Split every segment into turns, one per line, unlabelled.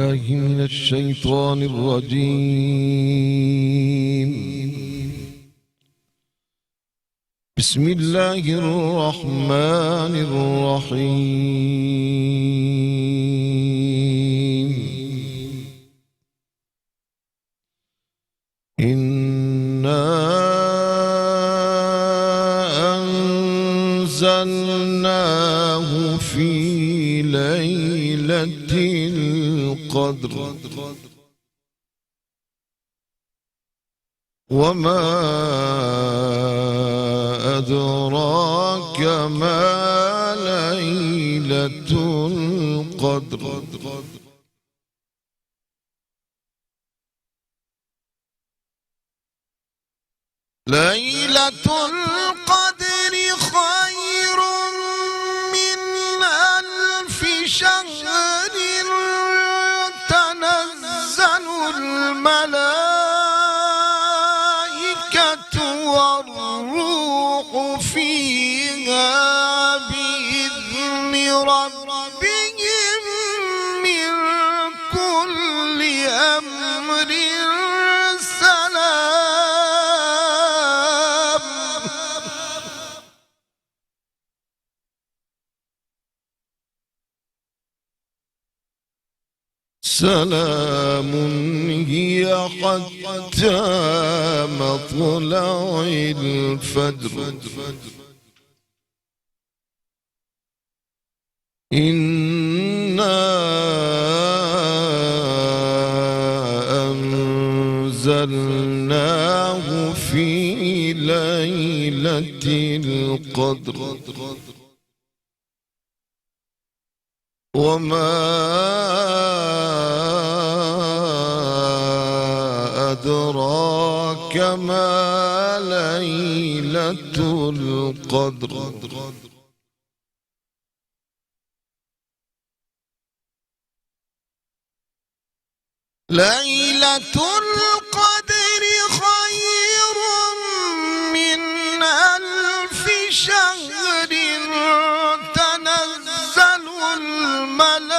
بالله من الشيطان الرجيم. بسم الله الرحمن الرحيم. إنا أنزلناه في ليلة القدر وما أدراك ما ليلة القدر. ليلة القدر خير من ألف شهر تنزل الملائكة والروح فيها بإذن ربهم من كل أمر سلام هي حتى مطلع الفجر. إنا أنزلناه في ليلة القدر وما أدراك ما ليلة القدر. ليلة القدر خير من ألف شهر تنزل الملائكة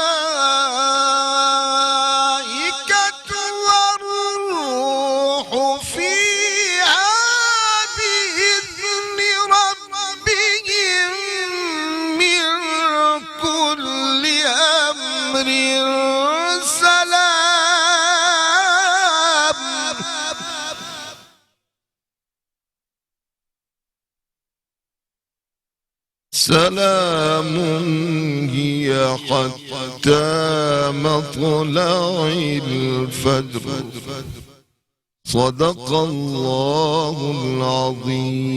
والروح فيها بإذن ربهم من كل أمر سلام هي حتى مطلع الفجر. صدق الله العظيم.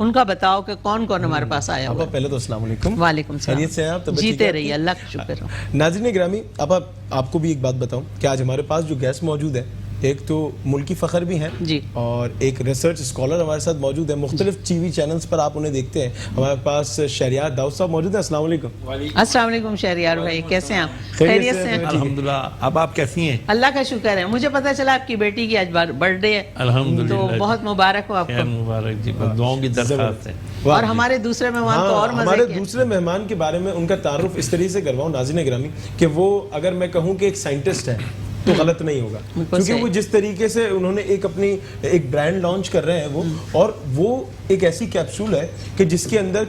ان کا بتاؤ کہ کون کون ہمارے پاس آیا ہوا ہے.
پہلے تو السلام علیکم.
وعلیکم السلام.
خیریت سے ہیں آپ؟
جیتے رہیے, اللہ کا شکر ہو.
ناظرین گرامی, اب آپ کو بھی ایک بات بتاؤں کہ آج ہمارے پاس جو گیسٹ موجود ہے, ایک تو ملکی فخر بھی ہیں
جی,
اور ایک ریسرچ اسکالر ہمارے ساتھ موجود ہے. مختلف ٹی وی چینلز پر آپ انہیں دیکھتے ہیں. ہمارے پاس شہریار داؤد صاحب موجود ہیں. السلام علیکم.
السلام علیکم شہریار بھائی, کیسے ہیں آپ؟ خیریت سے ہیں؟
الحمدللہ. اب آپ کیسی ہیں؟
اللہ کا شکر ہے. مجھے پتا چلا آپ کی بیٹی کی آج برتھ ڈے ہے,
الحمدللہ,
تو بہت مبارک ہو آپ
خیر
کو.
مبارک جی, دعاؤں کی درخواست ہے.
اور ہمارے دوسرے مہمان کو اور
ہمارے
مزے
دوسرے مہمان کے بارے میں ان کا تعارف اس طریقے سے کرواؤں ناظرین گرامی کہ وہ اگر میں کہوں کہ ایک سائنٹسٹ ہے تو غلط نہیں ہوگا, کیونکہ وہ جس طریقے سے انہوں نے ایک اپنی ایک برانڈ لانچ کر رہے ہیں وہ, اور وہ ایک ایسی کیپسول ہے کہ جس کے اندر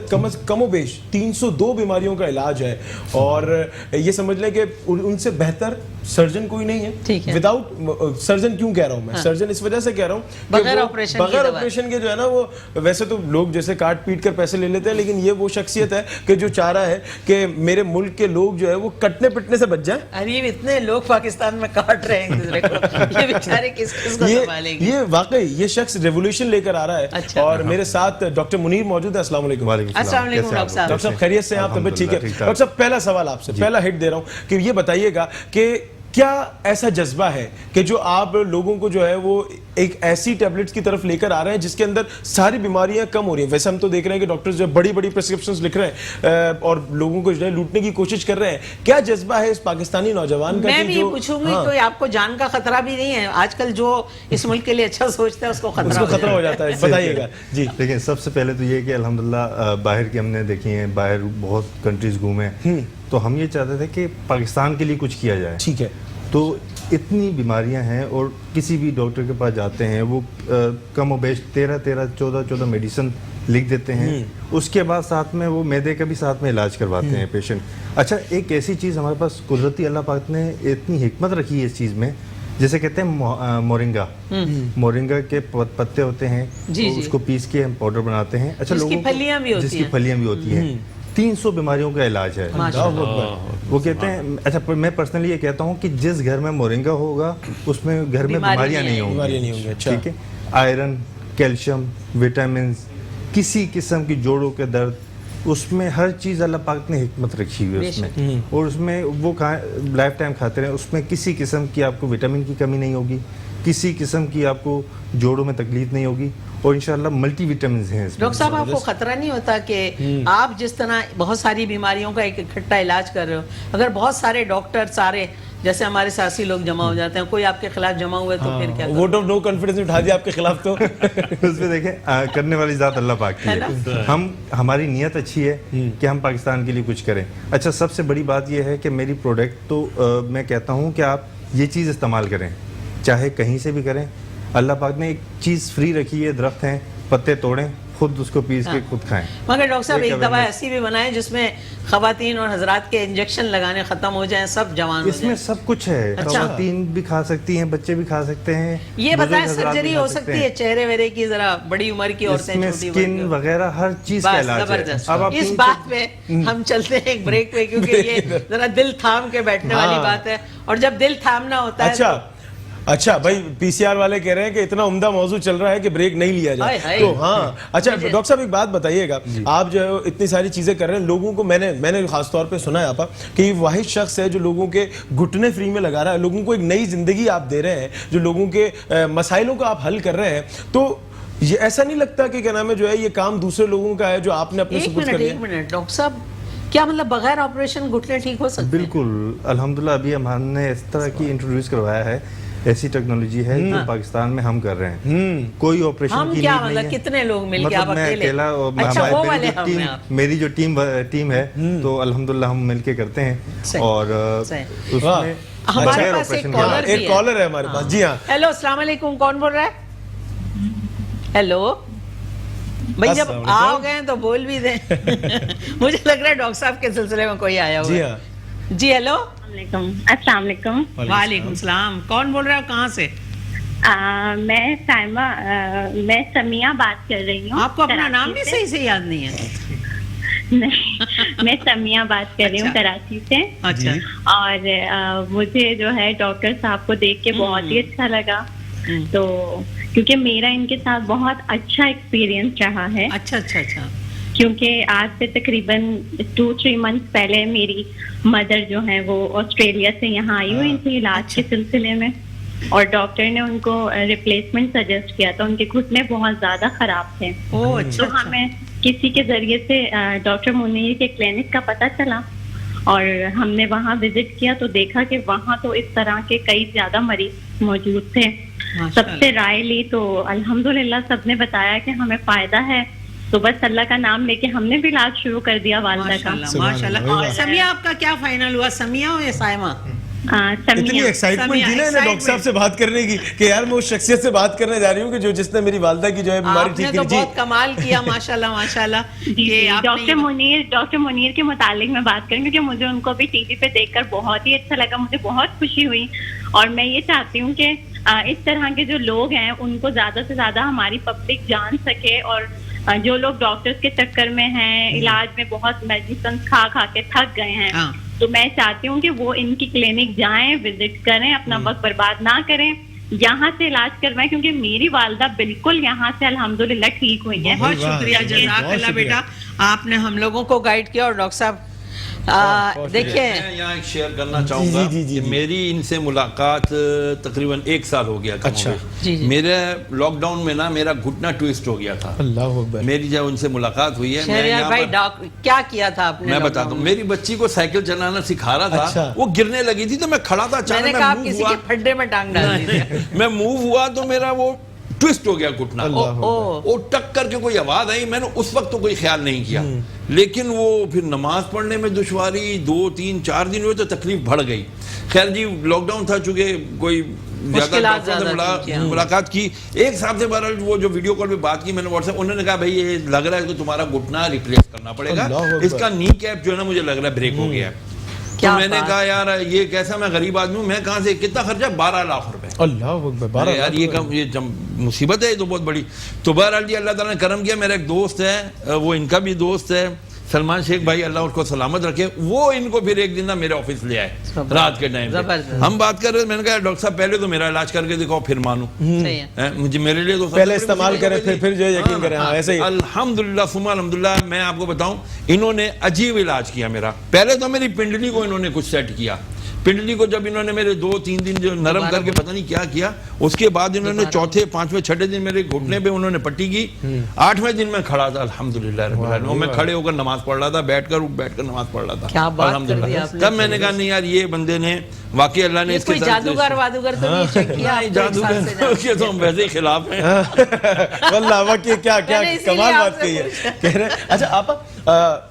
کم و بیش 302 بیماریوں کا علاج ہے, اور یہ سمجھ لیں کہ ان سے بہتر سرجن کوئی نہیں ہے. وداؤٹ سرجن کیوں کہہ رہا ہوں میں, سرجن اس وجہ سے کہہ رہا ہوں
بغیر
آپریشن کے جو ہے نا, وہ ویسے تو لوگ جیسے کاٹ پیٹ کر پیسے لے لیتے ہیں, لیکن یہ وہ شخصیت ہے کہ جو چاہ رہا ہے کہ میرے ملک کے لوگ جو ہے وہ کٹنے پٹنے سے بچ جائیں.
ارے اتنے لوگ پاکستان میں کاٹ رہے ہیں ایک دوسرے کو, یہ بیچارے کس کو سنبھالیں گے.
یہ واقعی یہ شخص ریولیوشن لے کر آ رہا ہے. اور میرے ساتھ ڈاکٹر منیر موجود ہے. السلام علیکم.
السلام علیکم ڈاکٹر صاحب.
ڈاکٹر صاحب خیریت سے ہیں آپ؟ طبیعت ٹھیک ہے؟ ڈاکٹر صاحب پہلا سوال آپ سے, پہلا ہٹ دے رہا ہوں کہ یہ بتائیے گا کہ کیا ایسا جذبہ ہے کہ جو آپ لوگوں کو جو ہے وہ ایک ایسی ٹیبلٹس کی طرف لے کر آ رہے ہیں جس کے اندر ساری بیماریاں کم ہو رہی ہیں. ویسے ہم تو دیکھ رہے ہیں کہ ڈاکٹرز جو بڑی بڑی پرسکرپشنز لکھ رہے ہیں اور لوگوں کو جو ہے لوٹنے کی کوشش کر رہے ہیں. کیا جذبہ ہے اس پاکستانی نوجوان کا؟
میں بھی یہ پوچھوں گی, کوئی آپ کو جان کا خطرہ بھی نہیں ہے؟ آج کل جو اس ملک کے لیے اچھا سوچتا ہے اس کو خطرہ
ہو جاتا ہے. بتائیے گا جی.
لیکن سب سے پہلے تو یہ کہ الحمدللہ باہر کی ہم نے دیکھی ہیں, باہر بہت کنٹریز گھومے, تو ہم یہ چاہتے تھے کہ پاکستان کے لیے کچھ کیا جائے.
ٹھیک ہے.
تو اتنی بیماریاں ہیں اور کسی بھی ڈاکٹر کے پاس جاتے ہیں وہ کم و بیش 14 میڈیسن لکھ دیتے ہیں. اس کے بعد ساتھ میں وہ معدے کا بھی ساتھ میں علاج کرواتے ہیں پیشنٹ. اچھا, ایک ایسی چیز ہمارے پاس قدرتی اللہ پاک نے اتنی حکمت رکھی ہے اس چیز میں, جیسے کہتے ہیں مورنگا کے پتے ہوتے ہیں, اس کو پیس کے ہم پاؤڈر بناتے ہیں. اچھا,
جس کی پھلیاں بھی
ہوتی ہیں. 300 بیماریوں کا علاج ہے. وہ کہتے ہیں, اچھا میں پرسنلی یہ کہتا ہوں کہ جس گھر میں مورنگا ہوگا اس میں گھر میں بیماریاں نہیں ہوں گی. ٹھیک ہے. آئرن, کیلشیم, وٹامنز, کسی قسم کی جوڑوں کے درد, اس میں ہر چیز اللہ پاک نے حکمت رکھی ہوئی ہے اس میں, اور اس میں وہ لائف ٹائم کھاتے رہیں. اس میں کسی قسم کی آپ کو وٹامن کی کمی نہیں ہوگی, کسی قسم کی آپ کو جوڑوں میں تکلیف نہیں ہوگی, اور انشاءاللہ ملٹی وٹامنز ہیں اس میں.
ڈاکٹر صاحب آپ کو خطرہ نہیں ہوتا کہ آپ جس طرح بہت ساری بیماریوں کا ایک اکٹھا علاج کر رہے ہو, اگر بہت سارے ڈاکٹر سارے جیسے ہمارے سیاسی لوگ جمع ہو جاتے ہیں, کوئی آپ کے خلاف جمع ہوئے تو پھر کیا؟
ووٹ آف نو کانفیڈنس اٹھا دیا آپ کے خلاف. تو
اس میں دیکھیں کرنے والی ذات اللہ پاک کی ہے. ہماری نیت اچھی ہے کہ ہم پاکستان کے لیے کچھ کریں. اچھا, سب سے بڑی بات یہ ہے کہ میری پروڈکٹ تو میں کہتا ہوں کہ آپ یہ چیز استعمال کریں, چاہے کہیں سے بھی کریں. اللہ پاک نے ایک چیز فری رکھی ہے, درخت ہیں, پتے توڑیں, خود اس کو پیس کے خود کھائیں.
مگر ڈاکٹر صاحب ایک دوا ایسی بھی بنائیں جس میں خواتین اور حضرات کے انجیکشن لگانے ختم ہو جائیں, سب جوان ہو جائیں.
اس میں سب کچھ ہے. خواتین بھی کھا سکتی ہیں, بچے بھی کھا سکتے ہیں.
یہ بتائیں سرجری ہو سکتی ہے چہرے ویرے کی, ذرا بڑی عمر کی عورتیں, چھوٹی عمر کی,
وغیرہ ہر چیز کا علاج ہے.
اس بات پہ ہم چلتے ہیں ایک بریک پہ, کیونکہ یہ ذرا دل تھام کے بیٹھنے والی بات ہے, اور جب دل تھامنا ہوتا ہے.
اچھا بھائی, پی سی آر والے کہہ رہے ہیں کہ اتنا عمدہ موضوع چل رہا ہے کہ بریک نہیں لیا جائے. تو ہاں, اچھا ڈاکٹر صاحب ایک بات بتائیے گا, آپ جو ہے اتنی ساری چیزیں کر رہے ہیں, لوگوں کو میں نے خاص طور پہ سنا ہے آپ کہ یہ واحد شخص ہے جو لوگوں کے گھٹنے فری میں لگا رہا ہے, لوگوں کو ایک نئی زندگی آپ دے رہے ہیں, جو لوگوں کے مسائلوں کو آپ حل کر رہے ہیں. تو یہ ایسا نہیں لگتا کہ کیا نام ہے جو ہے یہ کام دوسرے لوگوں کا ہے جو آپ نے اپنے سپرد کر لیا؟
ایک منٹ ڈاکٹر صاحب, کیا مطلب بغیر آپریشن گھٹنے ٹھیک ہو سکتے ہیں؟
بالکل الحمدللہ. ابھی ہم نے اس طرح کی انٹروڈیوس کروایا ہے, ایسی ٹیکنالوجی ہے جو پاکستان میں ہم کر رہے ہیں. کوئی آپریشن کی نیڈ نہیں ہے.
کتنے لوگ مل کے, آپ اکیلے؟
میری جو ٹیم ہے تو الحمدللہ ہم مل کے کرتے ہیں. اور اس میں
ہمارے پاس ایک
کالر ہے ہمارے پاس. جی ہاں,
ہیلو, السلام علیکم, کون بول رہا ہے؟ ہیلو بھائی, جب آؤ گئے تو بول بھی دیں. مجھے لگ رہا ہے ڈاکٹر صاحب کے سلسلے میں کوئی آیا ہوا ہے. جی ہیلو,
السلام علیکم.
وعلیکم السلام, کون بول رہا ہے, کہاں سے؟
میں سمیہ بات کر رہی ہوں.
آپ کو اپنا نام بھی صحیح سے یاد نہیں ہے؟
میں سمیہ بات کر رہی ہوں کراچی سے.
اچھا,
اور مجھے جو ہے ڈاکٹر صاحب کو دیکھ کے بہت ہی اچھا لگا, تو کیونکہ میرا ان کے ساتھ بہت اچھا ایکسپیرینس رہا ہے.
اچھا.
کیونکہ آج سے تقریباً 2-3 منتھ پہلے میری مدر جو ہیں وہ آسٹریلیا سے یہاں آئی ہوئی تھی علاج کے سلسلے میں, اور ڈاکٹر نے ان کو ریپلیسمنٹ سجیسٹ کیا تھا. ان کے گھٹنے بہت زیادہ خراب تھے. تو ہمیں کسی کے ذریعے سے ڈاکٹر منیر کے کلینک کا پتہ چلا, اور ہم نے وہاں وزٹ کیا تو دیکھا کہ وہاں تو اس طرح کے کئی زیادہ مریض موجود تھے. سب سے رائے لی تو الحمدللہ سب نے بتایا کہ ہمیں فائدہ ہے, تو بس اللہ کا نام لے کے ہم نے بھی علاج شروع کر دیا والدہ کا.
ماشاءاللہ. سمیہ آپ کا کیا فائنل ہوا, سمیہ ہو یا سائمہ؟
اتنی ایکسائٹمنٹ تھی نا ڈاکٹر صاحب سے بات کرنے کی کہ یار میں اس شخصیت سے بات کرنے جا رہی ہوں کہ جس نے میری والدہ کی جو ہے بیماری ٹھیک کی.
بہت کمال کیا ماشاءاللہ.
ڈاکٹر منیر کے متعلق میں بات کروں کیونکہ مجھے ان کو بھی ٹی وی پہ دیکھ کر بہت ہی اچھا لگا, مجھے بہت خوشی ہوئی, اور میں یہ چاہتی ہوں کہ اس طرح کے جو لوگ ہیں ان کو زیادہ سے زیادہ ہماری پبلک جان سکے, اور جو لوگ ڈاکٹرز کے چکر میں ہیں, علاج میں بہت میڈیسن کھا کے تھک گئے ہیں, تو میں چاہتی ہوں کہ وہ ان کی کلینک جائیں, وزٹ کریں, اپنا وقت برباد نہ کریں, یہاں سے علاج کروائیں, کیونکہ میری والدہ بالکل یہاں سے الحمدللہ ٹھیک ہوئی ہے.
بہت شکریہ, جزاک اللہ بیٹا, آپ نے ہم لوگوں کو گائیڈ کیا. اور ڈاکٹر صاحب دیکھیں,
میں یہاں ایک شیئر کرنا چاہوں گا کہ میری ان سے ملاقات تقریباً 1 سال ہو گیا. میرے لاک ڈاؤن میں نا میرا گھٹنا ٹویسٹ ہو گیا تھا.
اللہ اکبر.
میری جب ان سے ملاقات ہوئی ہے,
کیا کیا تھا آپ نے؟
میں بتاتا ہوں. میری بچی کو سائیکل چلانا سکھا رہا تھا, وہ گرنے لگی تھی تو میں کھڑا تھا,
میں نے کہا کسی کے پھڈے میں ٹانگ ڈال دی.
میں موو ہوا تو میرا وہ ٹویسٹ ہو گیا گھٹنا, وہ ٹک کر کے کوئی آواز آئی. میں نے اس وقت تو کوئی خیال نہیں کیا, لیکن وہ پھر نماز پڑھنے میں دشواری 2-3-4 دن ہوئے تو تکلیف بڑھ گئی. خیر جی, لاک ڈاؤن تھا, چونکہ کوئی زیادہ ملاقات کی. ایک صاحب سے بہرحال وہ جو ویڈیو کال پہ بات کی میں نے واٹس ایپ, انہوں نے کہا بھائی یہ لگ رہا ہے کہ تمہارا گھٹنا ریپلیس کرنا پڑے گا, اس کا نی کیپ جو ہے نا مجھے لگ رہا ہے بریک ہو گیا ہے. تو میں نے کہا یار یہ کیسا, میں غریب آدمی ہوں, میں کہاں سے, کتنا خرچہ, 12 لاکھ روپے.
اللہ اکبر.
یار یہ مصیبت ہے تو بہت بڑی. تو بہرحال جی اللہ تعالیٰ نے کرم کیا, میرا ایک دوست ہے, وہ ان کا بھی دوست ہے, سلمان شیخ بھائی, اللہ اس کو سلامت رکھے, وہ ان کو پھر ایک دن نا میرے آفس لے آئے رات کے ٹائم پہ. ہم بات کر رہے, میں نے کہا ڈاکٹر صاحب پہلے تو میرا علاج کر کے دکھاؤ پھر مانو, مجھے میرے لیے تو
پہلے استعمال کریں پھر جو یقین کریں. ایسے ہی
الحمدللہ ثم الحمدللہ. میں آپ کو بتاؤں, انہوں نے عجیب علاج کیا میرا. پہلے تو میری پنڈلی کو انہوں نے کچھ سیٹ کیا. پنڈلی کو جب انہوں نے میرے 2-3 دن جو نرم کر کے پتہ نہیں کیا کیا, اس کے بعد انہوں نے 4تھے 5ویں 6ٹھے دن میرے گھٹنے پہ انہوں نے پٹی کی. 8ویں دن میں کھڑا تھا الحمدللہ رب العالمین, میں کھڑے ہو کر نماز پڑھ رہا تھا, بیٹھ کر نماز پڑھ رہا تھا الحمدللہ. تب میں نے کہا نہیں یار یہ بندے نے واقعی اللہ نے اس کے
جادوگر وادوگر تو نہیں چیک کیا.
جادوگر کے تو ہم ویسے ہی خلاف ہیں
واللہ. واقعی کیا کمال بات کہی ہے. اچھا آپ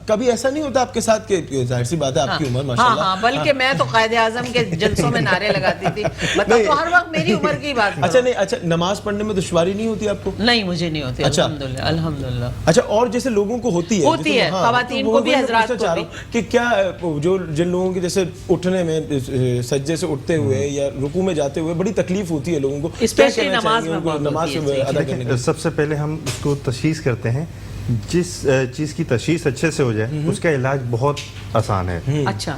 کبھی ایسا نہیں ہوتا آپ کے ساتھ کہ ظاہر سی بات ہے آپ کی عمر ماشاءاللہ,
بلکہ میں تو قائد اعظم کے جلسوں میں نعرے لگاتی تھی, تو ہر وقت میری عمر کی بات.
اچھا نماز پڑھنے میں دشواری نہیں ہوتی آپ کو؟
نہیں مجھے نہیں ہوتی الحمدللہ.
اچھا اور جیسے لوگوں کو ہوتی ہے
خواتین کو بھی, حضرات کو بھی,
کہ کیا جو جن لوگوں کی جیسے اٹھنے میں سجدے سے اٹھتے ہوئے یا رکوع میں جاتے ہوئے بڑی تکلیف ہوتی ہے لوگوں کو,
اسپیشلی نماز
ادا کرنے میں.
سب سے پہلے ہم اس کو تشخیص کرتے ہیں, جس چیز کی تشخیص اچھے سے ہو جائے اس کا علاج بہت آسان ہے.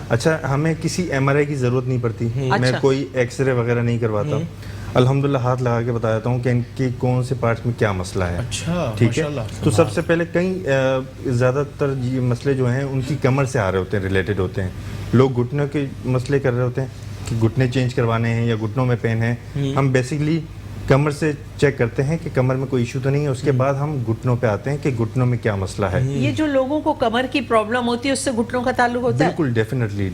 اچھا ہمیں کسی MRI کی ضرورت نہیں پڑتی, میں کوئی ایکس رے وغیرہ نہیں کرواتا. الحمدللہ ہاتھ لگا کے بتاتا ہوں کہ ان کی کون سے پارٹس میں کیا مسئلہ ہے. ٹھیک ہے, تو سب سے پہلے کئی زیادہ تر مسئلے جو ہیں ان کی کمر سے آ رہے ہوتے ہیں, ریلیٹڈ ہوتے ہیں. لوگ گھٹنوں کے مسئلے کر رہے ہوتے ہیں کہ گھٹنے چینج کروانے ہیں یا گھٹنوں میں پین ہے. ہم بیسکلی کمر سے چیک کرتے ہیں کہ کمر میں کوئی ایشو تو نہیں ہے, اس کے بعد ہم گھٹنوں پہ آتے ہیں کہ گھٹنوں میں کیا مسئلہ ہے.
یہ جو لوگوں کو کمر کی پرابلم ہوتی ہے اس سے گھٹنوں کا تعلق ہوتا ہے؟
بالکل ڈیفینیٹلی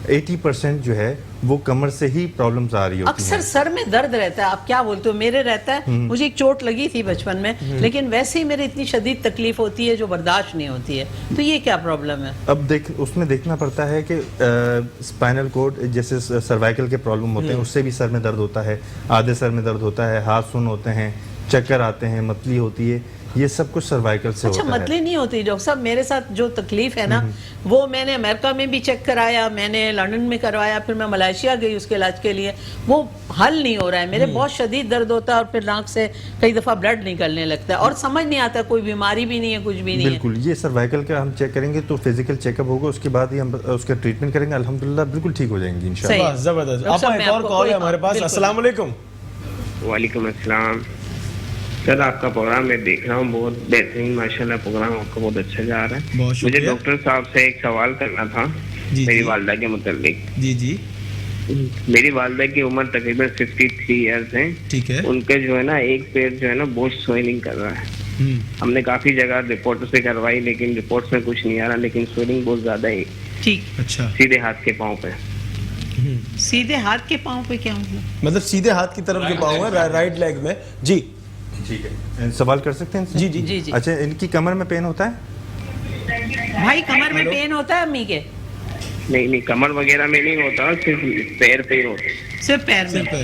80% جو ہے وہ کمر سے ہی پرابلمز آ رہی ہوتی ہیں.
اکثر سر میں درد رہتا ہے, آپ کیا بولتے ہو؟ میرے رہتا ہے, مجھے ایک چوٹ لگی تھی بچپن میں, لیکن ویسے ہی میرے اتنی شدید تکلیف ہوتی ہے جو برداشت نہیں ہوتی ہے. تو یہ کیا پرابلم ہے؟
اب اس میں دیکھنا پڑتا ہے کہ اسپائنل کورڈ جیسے سروائکل کے پرابلم ہوتے ہیں, اس سے بھی سر میں درد ہوتا ہے, آدھے سر میں درد ہوتا ہے, ہاتھ سن ہوتے ہیں, چکر آتے ہیں, متلی ہوتی ہے, یہ سب کچھ سروائکل سے ہوتا ہے.
اچھا متلی نہیں ہوتی ڈاکٹر صاحب؟ میرے ساتھ جو تکلیف ہے نا وہ میں نے امریکہ میں بھی چیک کرایا, میں نے لندن میں کروایا, پھر میں ملائیشیا گئی اس کے علاج کے لیے, وہ حل نہیں ہو رہا ہے. میرے بہت شدید درد ہوتا ہے اور پھر ناک سے کئی دفعہ بلڈ نکلنے لگتا ہے اور سمجھ نہیں آتا, کوئی بیماری بھی نہیں ہے, کچھ بھی نہیں ہے.
بالکل, یہ سروائکل کا ہم چیک کریں گے تو فزیکل چیک اپ ہوگا, اس کے بعد ہی ہم اس کا ٹریٹمنٹ کریں گے, الحمدللہ بالکل ٹھیک ہو جائیں گے انشاءاللہ.
زبردست. آپ ایک اور کال ہے ہمارے پاس. السلام علیکم.
وعلیکم السلام سر، آپ کا پروگرام میں دیکھ رہا ہوں، بہت بہترین ماشاءاللہ پروگرام آپ کا بہت اچھا جا رہا ہے.
بہت شکریہ.
مجھے ڈاکٹر صاحب سے ایک سوال کرنا تھا میری والدہ کے متعلق.
جی
میری والدہ کی عمر تقریباً 53 ایئرس ہیں.
ٹھیک ہے.
ان کے جو ہے نا ایک پیر جو ہے نا بہت سویلنگ کر رہا ہے. ہم نے کافی جگہ رپورٹ سے کروائی لیکن رپورٹس میں کچھ نہیں آ رہا، لیکن سویلنگ بہت زیادہ ہے.
ٹھیک.
اچھا.
سیدھے ہاتھ کے پاؤں پہ.
سیدھے ہاتھ کے پاؤں پہ کیا
مطلب سیدھے ہاتھ کی طرف کے پاؤں ہیں، رائٹ لیگ میں. جی
ٹھیک ہے. سوال کر سکتے ہیں؟
جی.
اچھا، ان کی کمر میں پین ہوتا ہے؟
بھائی کمر میں پین ہوتا ہے امی کے؟
نہیں کمر وغیرہ میں نہیں ہوتا، صرف پیر پہ ہی ہوتا ہے.
صرف پیر میں.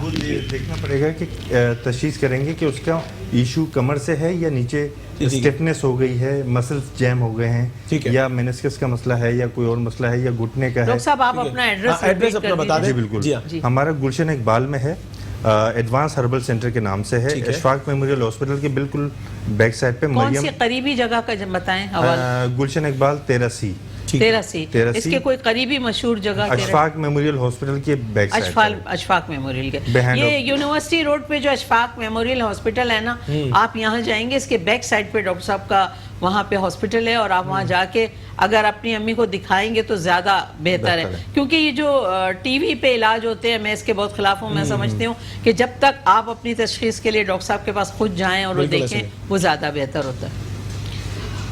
وہ دیکھنا پڑے گا کہ تشخیص کریں گے کہ اس کا ایشو کمر سے ہے یا نیچے اسٹیفنس ہو گئی ہے، مسلز جیم ہو گئے ہیں، یا مینسکس کا مسئلہ ہے یا کوئی اور مسئلہ ہے یا گھٹنے کا ہے.
ڈاکٹر صاحب آپ اپنا ایڈریس
اپنا بتا دیں.
جی بالکل. ہمارا گلشن اقبال میں ہے، ایڈوانس ہربل سینٹر کے نام سے ہے، اشفاق میموریل ہاسپٹل کے بالکل بیک سائڈ پہ.
کون سی قریبی جگہ کا بتائیں حوالہ؟
گلشن اقبال 13C.
13C. اس کے کوئی قریبی مشہور جگہ؟
اشفاق میموریل ہاسپٹل کے بیک سائڈ.
اشفاق میموریل کے یہ یونیورسٹی روڈ پہ جو اشفاق میموریل ہاسپٹل ہے نا، آپ یہاں جائیں گے، اس کے بیک سائڈ پہ ڈاکٹر صاحب کا وہاں پہ ہاسپٹل ہے، اور آپ وہاں جا کے اگر اپنی امی کو دکھائیں گے تو زیادہ بہتر ہے. کیونکہ یہ جو ٹی وی پہ علاج ہوتے ہیں، میں اس کے بہت خلاف ہوں. میں سمجھتی ہوں کہ جب تک آپ اپنی تشخیص کے لیے ڈاکٹر صاحب کے پاس خود جائیں اور وہ دیکھیں، وہ زیادہ بہتر ہوتا ہے.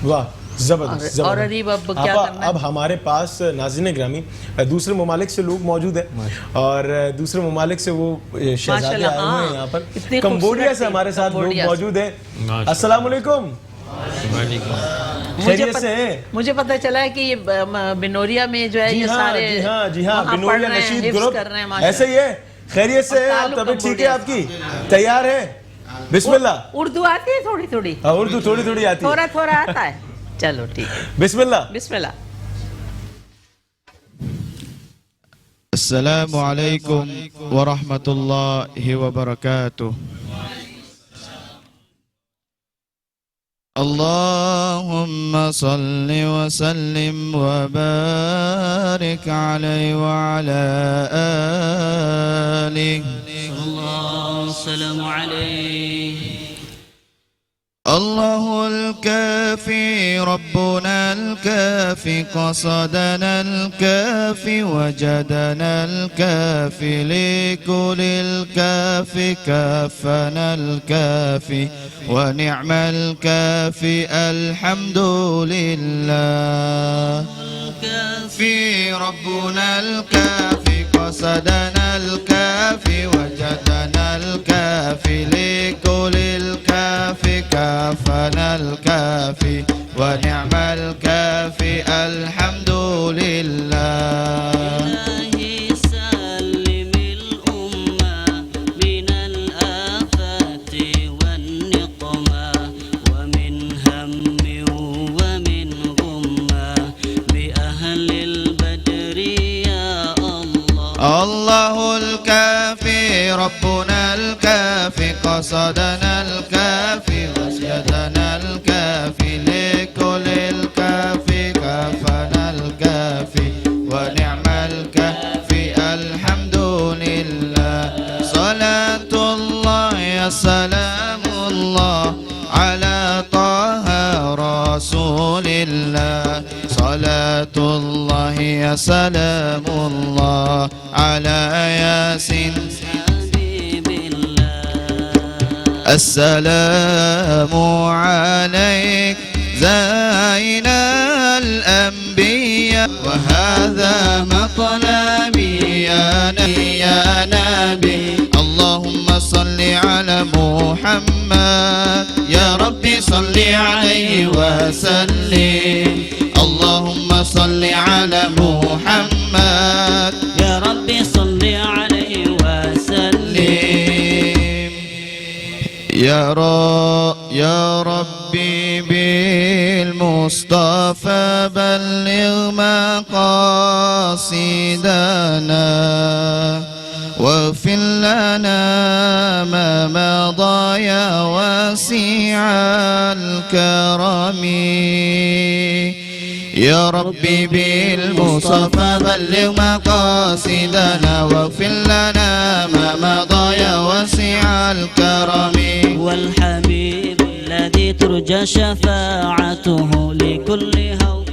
واہ، زبردست.
اور ادیب اب کیا کرنا ہے؟
اب ہمارے پاس ناظرین گرامی دوسرے ممالک سے لوگ موجود ہیں، اور دوسرے ممالک سے وہ شہزادے آئے ہوئے ہیں یہاں پر. کمبوڈیا سے ہمارے ساتھ لوگ موجود ہیں. السلام علیکم. خیریت سے ہیں؟
مجھے پتہ چلا ہے کہ یہ بنوریا میں جو ہے یہ سارے
جی ہاں بنوریا نشید گروپ ایسے ہی ہے. خیریت سے ہے؟ آپ طبیعت ٹھیک ہے آپ کی؟ تیار ہے؟ بسم اللہ.
اردو آتی ہے تھوڑی تھوڑی؟
اردو تھوڑی تھوڑی آتی ہے،
تھوڑا تھوڑا آتا ہے. چلو ٹھیک ہے.
بسم اللہ.
بسم اللہ.
السلام علیکم ورحمۃ اللہ وبرکاتہ. اللهم صل وسلم وبارك عليه وعلى آله.
اللهم صل عليه.
الله الكافي ربنا الكافي قصدنا الكافي وجدنا الكافي لكل الكافي كافنا الكافي ونعم الكافي الحمد لله. الكافي ربنا الكافي قصدنا الكافي وجدنا الكافي لكل الكافي كافنا الكافي ونعم الكافي الحمد لله.
إلهي سلم الأمة من الآفات والنقمة ومن هم ومن غمة بأهل البدر يا الله.
الله الكافي ربنا الكافي قصدنا الكافي وسيدنا الكافي لكل الكافي كافنا الكافي ونعم الكافي الحمد لله. صلاة الله يا سلام الله على طه رسول الله. صلاة الله يا سلام الله على ياسين
حبيب الله.
السلام عليك زين الأنبياء وهذا مطلبي يا نبي. اللهم صل على محمد يا ربي صل عليه وسلم. اللهم صل على محمد
يا ربي صل عليه وسلم.
يا ربي بالمصطفى بلغ مقاصدنا واغفر لنا ما مضى يا واسع الكرم. يا ربي بالمصطفى بلغ مقاصدنا واغفر لنا ما مضى يا واسع الكرم
والحبيب الذي ترجى شفاعته لكل هول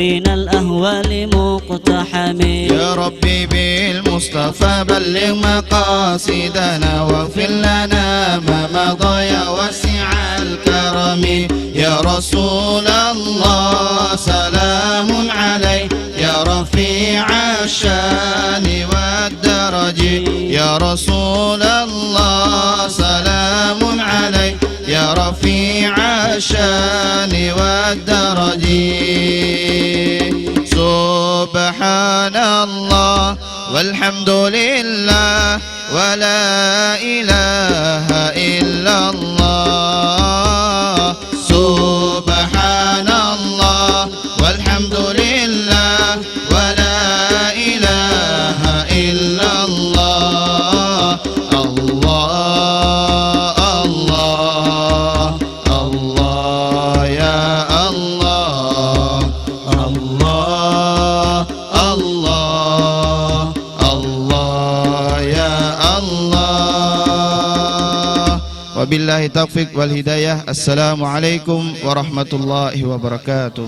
من الأهوال مقتحم.
يا ربي بالمصطفى بلغ مقاصدنا واغفر لنا ما مضى يا واسع الكرم. يا رسول الله سلام عليك يا رفيع الشان والدرج. يا رسول الله سلام عليك يا رفيع الشان والدرج. سبحان الله والحمد لله ولا إله إلا الله. سبحان الله والحمد لله ولا إله إلا الله. الله الله الله يا الله. الله الله الله يا الله. وبالله التوفيق والهداية. السلام عليكم ورحمة الله وبركاته.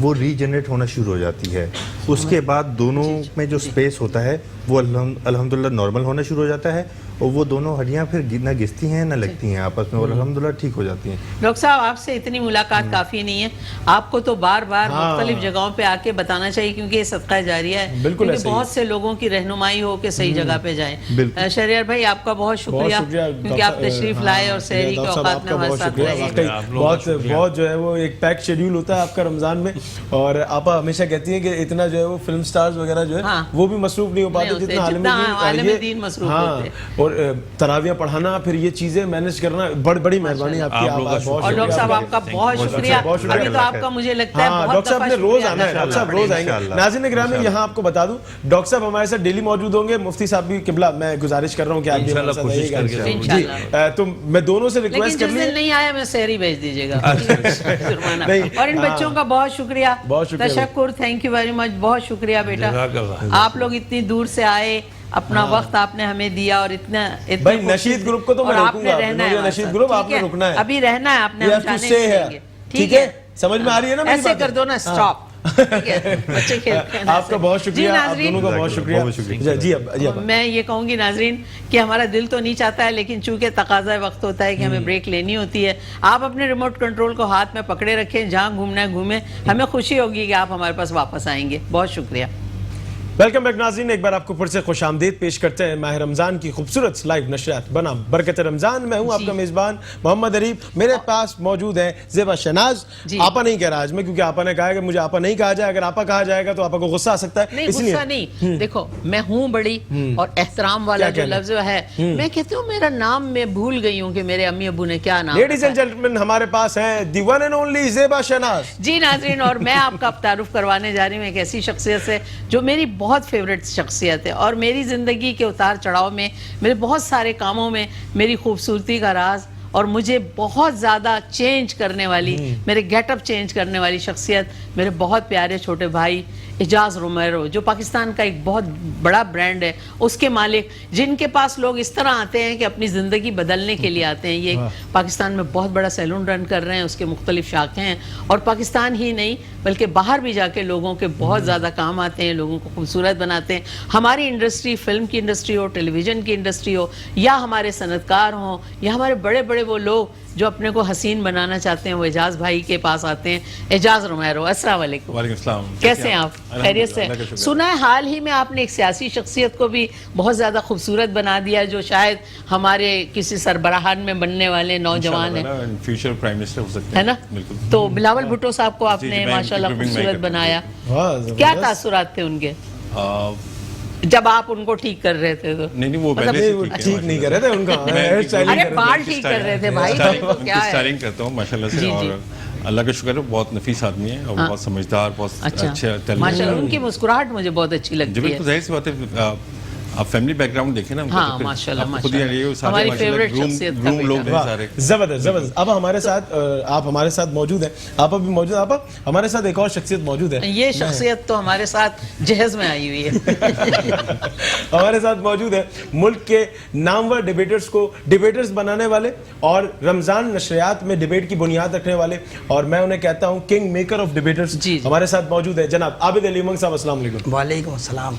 وہ ریجنریٹ ہونا شروع ہو جاتی ہے. اس کے بعد دونوں میں جو اسپیس ہوتا ہے وہ الحمدللہ نارمل ہونا شروع ہو جاتا ہے, اور وہ دونوں ہڈیاں پھر نہ گھستی ہیں نہ لگتی ہیں آپس میں, اور الحمدللہ ٹھیک ہو جاتی ہیں.
ڈاکٹر صاحب آپ سے اتنی ملاقات کافی نہیں ہے, آپ کو تو بار بار مختلف جگہوں پہ آ کے بتانا چاہیے, کیونکہ یہ صدقہ جاریہ ہے, کیونکہ بہت سے لوگوں کی رہنمائی ہو کہ صحیح جگہ پہ جائیں. شہریار بھائی آپ کا بہت شکریہ کیونکہ آپ تشریف لائے اور سحری کے اوقات میں ہمارے ساتھ رہے.
بہت جو ہے وہ ایک پیک شیڈیول ہوتا ہے آپ کا رمضان میں, اور آپا ہمیشہ کہتی ہیں کہ اتنا جو ہے وہ فلم سٹارز وغیرہ جو ہے وہ بھی مصروف نہیں ہو پاتے جتنا عالم دین مصروف ہوتے ہیں. اور تراویح پڑھانا, پھر یہ چیزیں مینج کرنا, بڑی مہربانی آپ کی.
اور ڈاکٹر صاحب آپ کا بہت شکریہ. ابھی تو آپ کا مجھے لگتا ہے
ڈاکٹر صاحب نے روز آنا ہے, ڈاکٹر صاحب روز آئیں گے. ناظرین گرامی یہاں آپ کو بتا دوں ڈاکٹر صاحب ہمارے ساتھ ڈیلی موجود ہوں گے. مفتی صاحب بھی قبلہ میں گزارش کر رہا ہوں کہ آپ بھی ہمارے ساتھ آئیے گا. تو میں دونوں سے ریکویسٹ کر لوں,
لیکن نہیں آیا میں سحری بھیج دیجیے گا. اور ان بچوں کا بہت شکریہ, تشکر, تھینک یو ویری مچ, بہت شکریہ بیٹا. آپ لوگ اتنی دور سے آئے, اپنا وقت آپ نے ہمیں دیا, اور اتنا
بھائی نشید گروپ کو تو میں روکوں گا, نشید گروپ آپ نے رکنا ہے,
ابھی رہنا ہے, آپ نے ہم جانے نہیں دیں گے.
ٹھیک ہے, سمجھ میں آ رہی ہے نا میری بات؟
ایسے کر دو نا, اسٹاپ. بچے کھیلتے ہیں.
آپ کا بہت شکریہ, آپ دونوں کا بہت شکریہ. جی
میں یہ کہوں گی ناظرین کہ ہمارا دل تو نہیں چاہتا ہے, لیکن چونکہ تقاضا وقت ہوتا ہے کہ ہمیں بریک لینی ہوتی ہے. آپ اپنے ریموٹ کنٹرول کو ہاتھ میں پکڑے رکھیں, جہاں گھومنا ہے گھومیں, ہمیں خوشی ہوگی کہ آپ ہمارے پاس واپس آئیں گے. بہت شکریہ.
ویلکم بیک ناظرین, ایک بار آپ کو پھر سے خوش آمدید پیش کرتے ہیں ماہ رمضان کی خوبصورت لائیو نشریات بنام برکت رمضان. میں ہوں آپ کا میزبان محمد عریب. میرے پاس موجود ہیں زیبا شہناز. آپا نہیں کہہ رہا آج میں, کیونکہ آپا نے کہا ہے کہ مجھے آپا نہیں کہا جائے. اگر آپا کہا جائے گا تو آپا کو غصہ آ سکتا ہے.
نہیں غصہ نہیں, دیکھو میں ہوں بڑی, اور احترام والا جو لفظ ہے, میں کہتی ہوں میرا نام میں بھول گئی ہوں کہ میرے امی ابو نے کیا نام.
لیڈیز اینڈ جنٹلمین ہمارے پاس ہیں دی ون اینڈ اونلی زیبا شہناز.
جی ناظرین, اور میں آپ کا تعارف کروانے جا رہی ہوں ایک ایسی شخصیت سے جو میری بہت فیوریٹ شخصیت ہے, اور میری زندگی کے اتار چڑھاؤ میں, میرے بہت سارے کاموں میں میری خوبصورتی کا راز, اور مجھے بہت زیادہ چینج کرنے والی, میرے گیٹ اپ چینج کرنے والی شخصیت میرے بہت پیارے چھوٹے بھائی اعجاز رومیرو, جو پاکستان کا ایک بہت بڑا برانڈ ہے, اس کے مالک, جن کے پاس لوگ اس طرح آتے ہیں کہ اپنی زندگی بدلنے کے لیے آتے ہیں. یہ پاکستان میں بہت بڑا سیلون رن کر رہے ہیں, اس کے مختلف شاخیں ہیں, اور پاکستان ہی نہیں بلکہ باہر بھی جا کے لوگوں کے بہت زیادہ کام آتے ہیں, لوگوں کو خوبصورت بناتے ہیں. ہماری انڈسٹری, فلم کی انڈسٹری ہو, ٹیلی ویژن کی انڈسٹری ہو, یا ہمارے صنعت کار ہوں, یا ہمارے بڑے بڑے وہ لوگ جو اپنے کو حسین بنانا چاہتے ہیں, وہ اعجاز بھائی کے پاس آتے ہیں. اعجاز رومیرو, السلام علیکم.
وعلیکم السلام.
کیسے ہیں آپ؟ خیریت سے؟ سنا ہے حال ہی میں آپ نے ایک سیاسی شخصیت کو بھی بہت زیادہ خوبصورت بنا دیا, جو شاید ہمارے کسی سربراہان میں بننے والے نوجوان ہیں,
فیوچر پرائم منسٹر ہو سکتے
ہیں نا. تو بلاول بھٹو صاحب کو آپ نے ماشاءاللہ خوبصورت بنایا. کیا تاثرات تھے ان کے جب آپ ان کو ٹھیک کر رہے تھے؟ تو
نہیں وہ
ٹھیک نہیں کر رہے تھے, ان کا
ارے بال ٹھیک کر رہے تھے بھائی.
اسٹائلنگ کرتا ہوں ماشاءاللہ سے, اور اللہ کا شکر ہے بہت نفیس آدمی ہے, اور بہت سمجھدار, بہت اچھے.
ماشاءاللہ ان کی مسکراہٹ مجھے بہت اچھی لگتی ہے.
بالکل ظاہر سی بات ہے, آپ فیملی بیک گراؤنڈ دیکھیں نا,
ہاں ماشاءاللہ ہماری فیوریٹ شخصیت کا
بیٹا. زبردست زبردست. اب ہمارے ساتھ, آپ ہمارے ساتھ موجود ہیں, آپ بھی موجود ہیں. آپ ہمارے ساتھ ایک اور شخصیت موجود ہے.
یہ شخصیت تو ہمارے ساتھ جہیز میں آئی ہوئی ہے.
ہمارے ساتھ موجود ہے ملک کے نامور ڈیبیٹرز کو ڈیبیٹرز بنانے والے, اور رمضان نشریات میں ڈیبیٹ کی بنیاد رکھنے والے, اور میں انہیں کہتا ہوں کنگ میکر آف ڈیبیٹرز. ہمارے ساتھ موجود ہے جناب عابد علی امنگ صاحب. السلام علیکم.
وعلیکم السلام.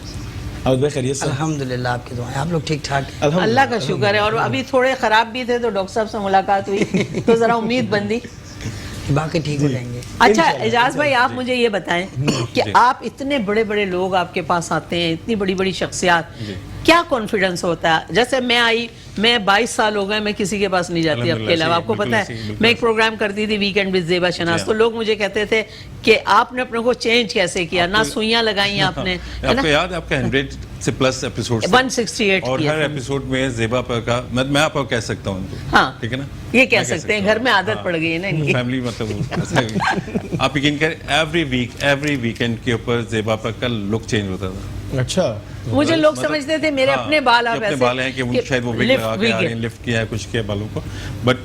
الحمدللہ,
آپ کی دعائیں, آپ لوگ ٹھیک ٹھاک؟
اللہ کا شکر ہے. اور ابھی تھوڑے خراب بھی تھے تو ڈاکٹر صاحب سے ملاقات ہوئی تو ذرا امید بندی,
باقی ٹھیک ہو جائیں گے.
اچھا اعجاز بھائی, آپ مجھے یہ بتائیں کہ آپ اتنے بڑے بڑے لوگ آپ کے پاس آتے ہیں, اتنی بڑی بڑی شخصیات, کیا کانفیڈنس ہوتا ہے؟ جیسے میں آئی, میں 22 سال ہو گئے, میں کسی کے پاس نہیں جاتی آپ کے علاوہ. آپ کو پتا ہے میں ایک پروگرام کرتی تھی ویکینڈ وتھ زیبا شہناز, تو لوگ مجھے کہتے تھے کہ آپ نے اپنے کو چینج کیسے کیا, نہ سوئیاں لگائیں آپ نے.
آپ کو یاد ہے آپ کا 100 سے پلس ایپیسوڈ
168,
اور ہر ایپیسوڈ میں زیبا پر کا میں آپ کو کہہ سکتا ہوں,
ہاں
ٹھیک ہے نا,
یہ کہہ سکتے ہیں, گھر میں عادت پڑ گئی ہے نا ان کی
فیملی. مطلب آپ یقین کریں ایوری ویکینڈ کے اوپر زیبا پر کا لک چینج ہوتا تھا.
اچھا,
مجھے لوگ سمجھتے تھے میرے اپنے بال, آپ
ایسے بال ہیں کہ شاید وہ وگ لگا کے آ رہے ہیں, لفٹ کیا ہے, کچھ کیا بالوں کو, بٹ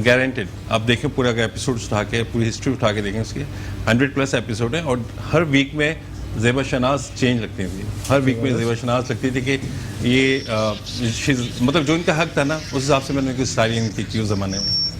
گارنٹیڈ آپ دیکھیں پورا ایپیسوڈ اٹھا کے, پوری ہسٹری اٹھا کے دیکھیں اس کی, 100+ ایپیسوڈ ہیں, اور ہر ویک میں زیبا شہناز چینج لگتی تھی. ہر ویک میں زیبا شہناز لگتی تھی کہ یہ مطلب جو ان کا حق تھا نا, اس حساب سے میں نے کوئی اسٹائلنگ کی اس زمانے میں.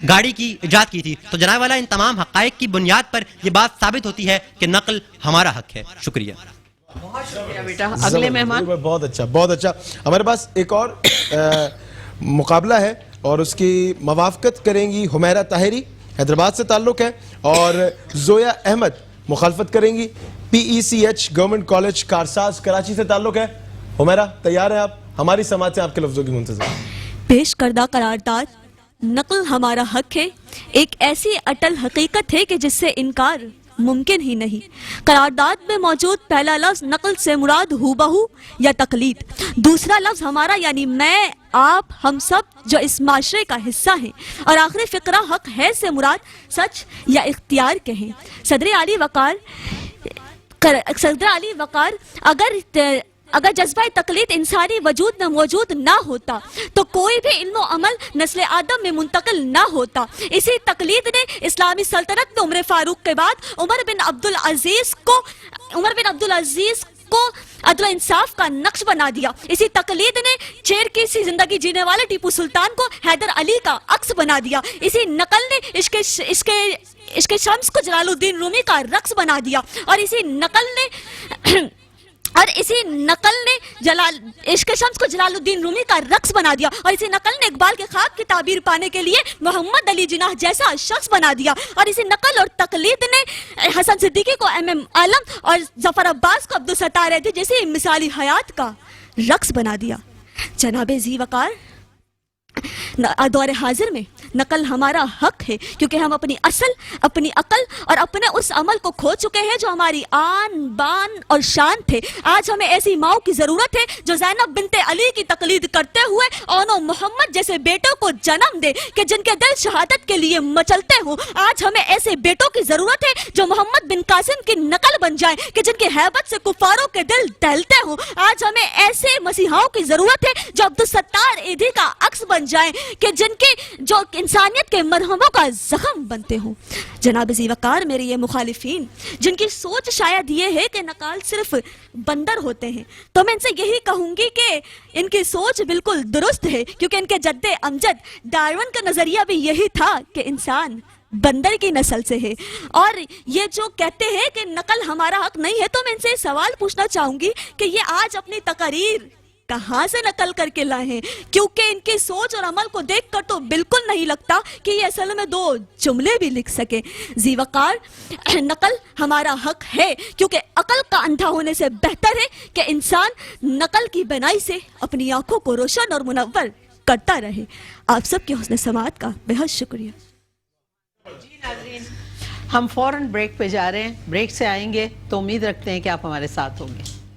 گاڑی کی ایجاد کی تھی. تو جناب والا ان تمام حقائق کی بنیاد پر یہ بات ثابت ہوتی ہے کہ نقل ہمارا حق ہے. شکریہ.
بہت شکریہ بیٹا. اگلے مہمان.
بہت اچھا بہت اچھا. ہمارے پاس ایک اور مقابلہ ہے اور اس کی موافقت کریں گی حمیرہ طاہری, حیدرآباد سے تعلق ہے, اور زویا احمد مخالفت کریں گی, PECH گورنمنٹ کالج کارساز کراچی سے تعلق ہے. حمیرہ تیار ہیں آپ؟ ہماری سماعت سے آپ کے لفظوں کی منتظر.
پیش کردہ قرارداد نقل ہمارا حق ہے ایک ایسی اٹل حقیقت ہے کہ جس سے انکار ممکن ہی نہیں. قرارداد میں موجود پہلا لفظ نقل سے مراد ہو بہو یا تقلید, دوسرا لفظ ہمارا یعنی میں, آپ, ہم سب جو اس معاشرے کا حصہ ہیں, اور آخری فقرہ حق ہے سے مراد سچ یا اختیار کہیں. صدر علی وقار اگر جذبہ تقلید انسانی وجود میں موجود نہ ہوتا تو کوئی بھی علم و عمل نسل آدم میں منتقل نہ ہوتا. اسی تقلید نے اسلامی سلطنت میں عمر فاروق کے بعد عمر بن عبدالعزیز کو عدل و انصاف کا نقش بنا دیا. اسی تقلید نے چیر کی سی زندگی جینے والے ٹیپو سلطان کو حیدر علی کا عکس بنا دیا. اسی نقل نے عشق شمس کو جلال الدین رومی کا رقص بنا دیا, اور اسی نقل نے عشق شمس کو جلال الدین رومی کا رقص بنا دیا, اور اسی نقل نے اقبال کے خواب کی تعبیر پانے کے لیے محمد علی جناح جیسا شخص بنا دیا, اور اسی نقل اور تقلید نے حسن صدیقی کو MM عالم اور ظفر عباس کو عبدالستار ایدھی جیسی مثالی حیات کا رقص بنا دیا. جناب ذی وقار, دور حاضر میں نقل ہمارا حق ہے کیونکہ ہم اپنی اصل, اپنی عقل اور اپنے اس عمل کو کھو چکے ہیں جو ہماری آن, بان اور شان تھے. آج ہمیں ایسی ماؤں کی ضرورت ہے جو زینب بنت علی کی تقلید کرتے ہوئے اون و محمد جیسے بیٹوں کو جنم دے کہ جن کے دل شہادت کے لیے مچلتے ہوں. آج ہمیں ایسے بیٹوں کی ضرورت ہے جو محمد بن قاسم کی نقل بن جائیں کہ جن کی ہیبت سے کفاروں کے دل دہلتے ہوں. آج ہمیں ایسے مسیحاؤں کی ضرورت ہے جو عبدالستار ایدھی کا عکس بن جائیں کہ جن کے جو انسانیت کے مرہموں کا زخم بنتے ہوں. جناب ذی وقار, میرے یہ مخالفین جن کی سوچ شاید یہ ہے کہ نقال صرف بندر ہوتے ہیں, تو میں ان سے یہی کہوں گی کہ ان کی سوچ بالکل درست ہے, کیونکہ ان کے جد امجد ڈارون کا نظریہ بھی یہی تھا کہ انسان بندر کی نسل سے ہے. اور یہ جو کہتے ہیں کہ نقل ہمارا حق نہیں ہے, تو میں ان سے سوال پوچھنا چاہوں گی کہ یہ آج اپنی تقاریر کہاں سے نقل کر کے لائے ہیں, کیونکہ ان کی سوچ اور عمل کو دیکھ کر تو بالکل نہیں لگتا کہ یہ اصل میں دو جملے بھی لکھ سکے. ذی وقار, نقل ہمارا حق ہے کیونکہ عقل کا اندھا ہونے سے بہتر ہے کہ انسان نقل کی بنائی سے اپنی آنکھوں کو روشن اور منور کرتا رہے. آپ سب کی حسن سماعت کا بہت شکریہ.
جی ناظرین, ہم فوراً بریک پہ جا رہے ہیں. بریک سے آئیں گے تو امید رکھتے ہیں کہ آپ ہمارے ساتھ ہوں گے.